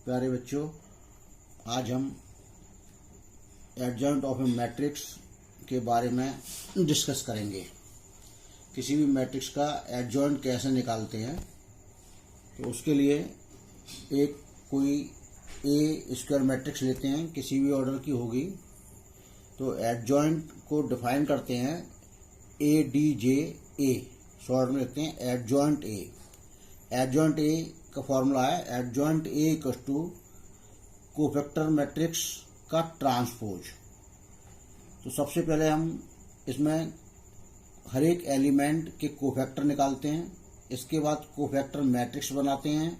प्यारे बच्चों, आज हम एडजॉइंट ऑफ ए मैट्रिक्स के बारे में डिस्कस करेंगे। किसी भी मैट्रिक्स का एडजॉइंट कैसे निकालते हैं, तो उसके लिए एक कोई ए स्क्वायर मैट्रिक्स लेते हैं, किसी भी ऑर्डर की होगी। तो एडजॉइंट को डिफाइन करते हैं A D J A, short में लिखते हैं एडजॉइंट ए। एडजॉइंट ए का फॉर्मूला है adjoint A equal to cofactor matrix का ट्रांसपोज। तो सबसे पहले हम इसमें हर एक एलिमेंट के कोफैक्टर निकालते हैं, इसके बाद कोफैक्टर मैट्रिक्स बनाते हैं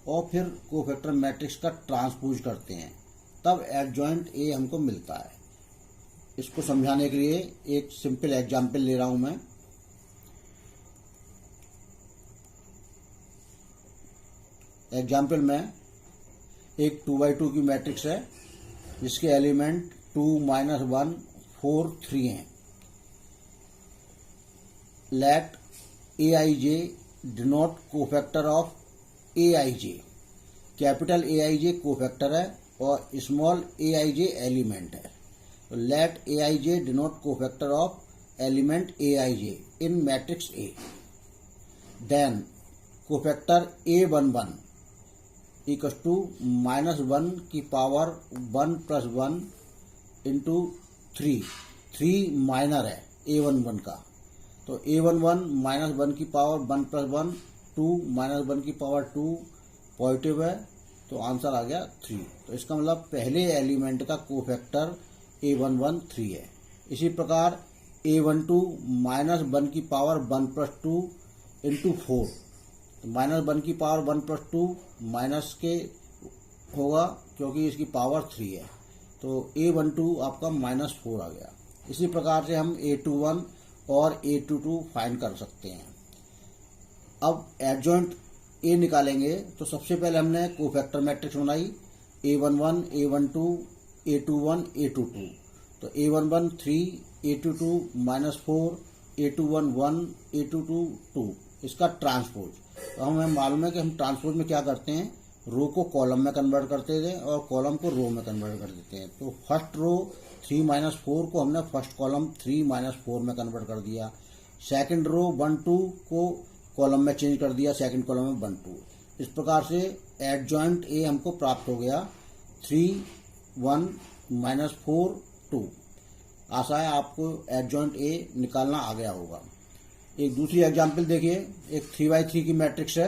और फिर कोफैक्टर मैट्रिक्स का ट्रांसपोज करते हैं, तब एडजॉइंट ए हमको मिलता है। इसको समझाने के लिए एक सिंपल एग्जांपल ले रहा हूं मैं। एग्जाम्पल में एक 2x2 की मैट्रिक्स है जिसके एलिमेंट 2, -1, 4, 3 हैं। Let aij denote cofactor of aij। Capital aij cofactor है और स्मॉल aij एलिमेंट है। तो let aij denote cofactor of element aij in matrix A। Then cofactor a11 equal to -1 की पावर 1 + 1 इंटू 3 माइनर है a11 का। तो a11 -1 की power 1 + 1 2 -1 की पावर 2 पॉजिटिव है, तो आंसर आ गया 3। तो इसका मतलब पहले एलिमेंट का कोफैक्टर a11 3 है। इसी प्रकार a12 -1 की पावर 1 + 2 इंटू 4, तो -1 की पावर 1 + 2 माइनस के होगा क्योंकि इसकी पावर 3 है, तो a12 आपका -4 आ गया। इसी प्रकार से हम a21 और a22 फाइंड कर सकते हैं। अब एडजॉइंट ए निकालेंगे तो सबसे पहले हमने कोफैक्टर मैट्रिक्स बनाई a11, a12, a21, a22। तो a11 3, a22 -4, a21 1, a22 2। इसका ट्रांसपोज, तो हमें मालूम है कि हम ट्रांसपोज में क्या करते हैं, रो को कॉलम में कन्वर्ट करते थे और कॉलम को रो में कन्वर्ट कर देते हैं। तो फर्स्ट रो 3 - 4 को हमने फर्स्ट कॉलम 3 - 4 में कन्वर्ट कर दिया। सेकंड रो 1 2 को कॉलम में चेंज कर दिया, सेकंड कॉलम में 1 2। इस प्रकार से एडजॉइंट ए हमको प्राप्त हो गया 3 1 -4 2। आशा है आपको एडजॉइंट ए निकालना आ गया होगा। एक दूसरी एग्जाम्पल देखिए, एक 3x3 की मैट्रिक्स है।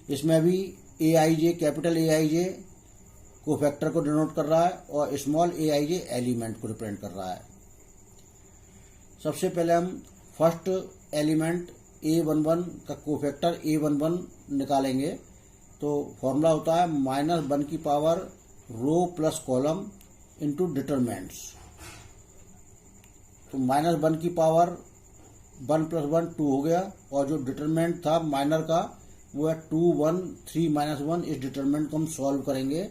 इसमें भी aij कैपिटल aij कोफैक्टर को डिनोट कर रहा है और स्मॉल aij एलिमेंट को रिप्रेजेंट कर रहा है। सबसे पहले हम फर्स्ट एलिमेंट a11 का कोफैक्टर a11 निकालेंगे। तो फॉर्मूला होता है -1 की पावर रो प्लस कॉलम इंटू डिटरमिनेंट्स। तो -1 की पावर 1 + 1 2 हो गया और जो डिटरमिनेंट था माइनर का वो है 2 1 3 -1। इस डिटरमिनेंट को हम सॉल्व करेंगे,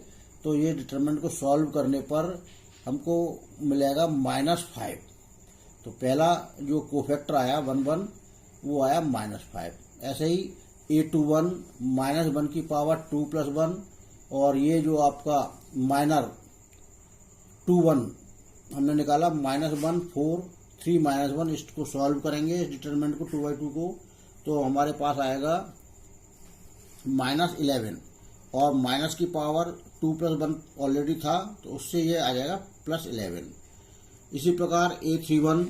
तो ये डिटरमिनेंट को सॉल्व करने पर हमको मिलेगा -5। तो पहला जो कोफैक्टर आया 1 1 वो आया -5। ऐसे ही a21 -1 की पावर 2 + 1 और ये जो आपका माइनर 2 1 हमने निकाला -1 4 3 -1। इसको सॉल्व करेंगे इस डिटरमिनेंट को 2/2 को, तो हमारे पास आएगा -11 और माइनस की पावर 2 + 1 ऑलरेडी था, तो उससे ये आ जाएगा +11। इसी प्रकार a31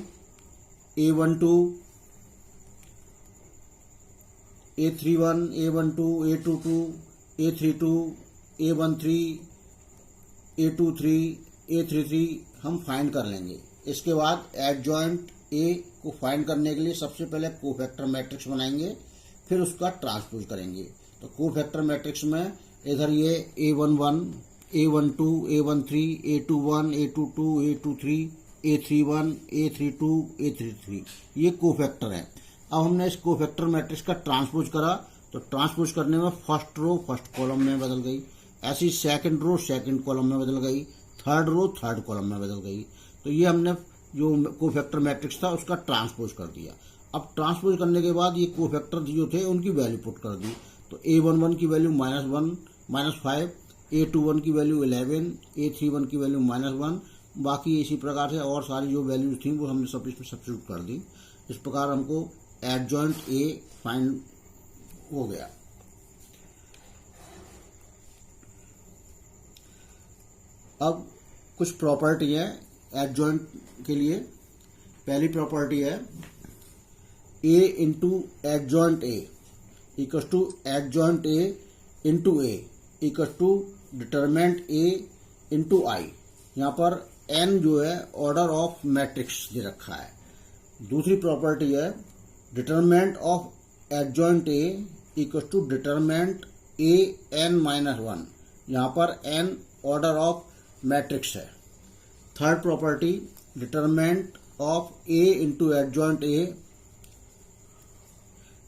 a12 a31 a12 a22 a32 a13 a23 a33 हम फाइंड कर लेंगे। इसके बाद एडजॉइंट ए को फाइंड करने के लिए सबसे पहले कोफैक्टर मैट्रिक्स बनाएंगे, फिर उसका ट्रांसपोज करेंगे। तो कोफैक्टर मैट्रिक्स में इधर ये a11 a12 a13 a21 a22 a23 a31 a32 a33 ये कोफैक्टर है। अब हमने इस कोफैक्टर मैट्रिक्स का ट्रांसपोज करा, तो ट्रांसपोज करने में फर्स्ट रो फर्स्ट कॉलम में बदल गई, ऐसी सेकंड रो सेकंड कॉलम में बदल गई, थर्ड रो थर्ड कॉलम में बदल गई। तो ये हमने जो कोफैक्टर मैट्रिक्स था उसका ट्रांसपोज कर दिया। अब ट्रांसपोज करने के बाद ये कोफैक्टर जो थे उनकी वैल्यू पुट कर दी। तो a11 की वैल्यू -1 -5, A21 की वैल्यू 11, A31 की वैल्यू -1, बाकी इसी प्रकार से और सारी जो वैल्यूज थी वो हमने सब इसमें सब्स्टिट्यूट कर दी। इस प्रकार हमको एडजॉइंट ए फाइंड हो गया। अब कुछ प्रॉपर्टी है एडजॉइंट के लिए। पहली प्रॉपर्टी है A into adjoint A equal to adjoint A into A equal to determinant A into I. यहाँ पर एन जो है ऑर्डर ऑफ मैट्रिक्स दे रखा है। दूसरी प्रॉपर्टी है determinant of adjoint A equal to determinant A n -1। यहाँ पर एन ऑर्डर ऑफ मैट्रिक्स है। Third property determinant of A into adjoint A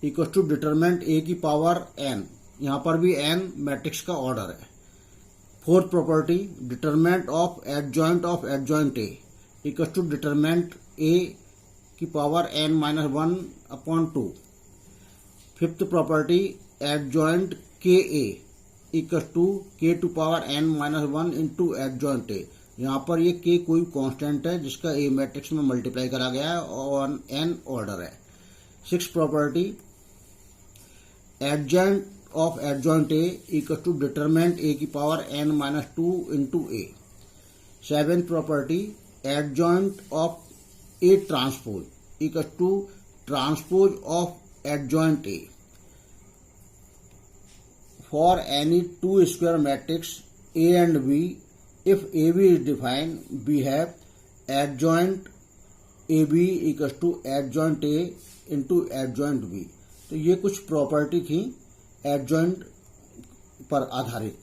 equal to determinant A की पावर एन। यहाँ पर भी एन मैट्रिक्स का ऑर्डर है। Fourth property determinant of adjoint A equal to determinant A की power n -1/2। Fifth property adjoint k A equal to k to power n -1 into adjoint ए। यहाँ पर ये के कोई कांस्टेंट है जिसका ए मैट्रिक्स में मल्टीप्लाई करा गया है और n ऑर्डर है। Six property adjoint of adjoint A equal to determinant A की power n -2 into A. Seventh property adjoint of A transpose equal to transpose of adjoint A. For any two square matrix A and B, if AB is defined, we have adjoint AB equals to adjoint A into adjoint B। तो ये कुछ property थी adjoint पर आधारित।